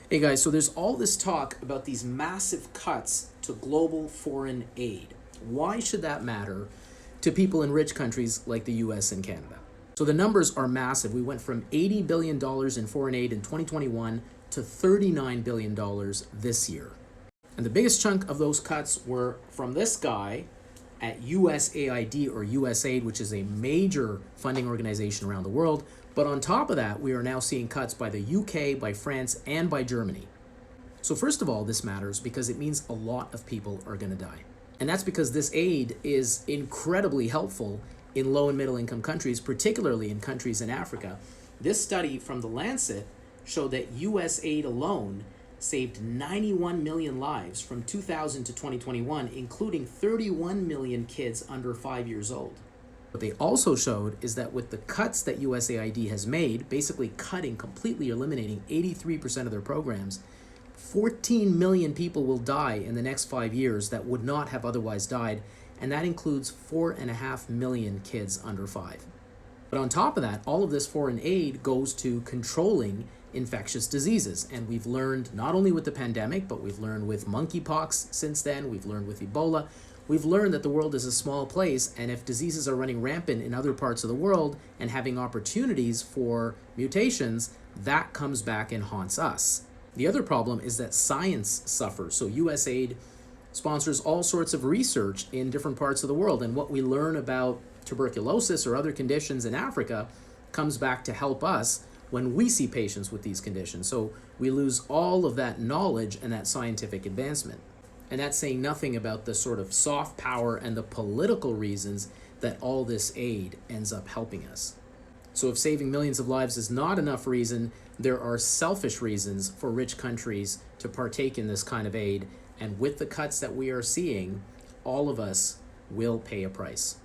Hey guys, so there's all this talk about these massive cuts to global foreign aid. Why should that matter to people in rich countries like the US and Canada? So the numbers are massive. We went from $80 billion in foreign aid in 2021 to $39 billion this year. And the biggest chunk of those cuts were from this guy at USAID or USAID, which is a major funding organization around the world. But on top of that, we are now seeing cuts by the UK, by France, and by Germany. So first of all, this matters because it means a lot of people are going to die. And that's because this aid is incredibly helpful in low and middle income countries, particularly in countries in Africa. This study from The Lancet showed that USAID alone saved 91 million lives from 2000 to 2021, including 31 million kids under 5 years old. What they also showed is that with the cuts that USAID has made, basically completely eliminating 83% of their programs, 14 million people will die in the next 5 years that would not have otherwise died, and that includes 4.5 million kids under 5. But on top of that, all of this foreign aid goes to controlling infectious diseases. And we've learned not only with the pandemic, but we've learned with monkeypox since then, we've learned with Ebola, we've learned that the world is a small place, and if diseases are running rampant in other parts of the world and having opportunities for mutations, that comes back and haunts us. The other problem is that science suffers. So USAID sponsors all sorts of research in different parts of the world, and what we learn about tuberculosis or other conditions in Africa comes back to help us when we see patients with these conditions. So we lose all of that knowledge and that scientific advancement. And that's saying nothing about the sort of soft power and the political reasons that all this aid ends up helping us. So if saving millions of lives is not enough reason, there are selfish reasons for rich countries to partake in this kind of aid. And with the cuts that we are seeing, all of us will pay a price.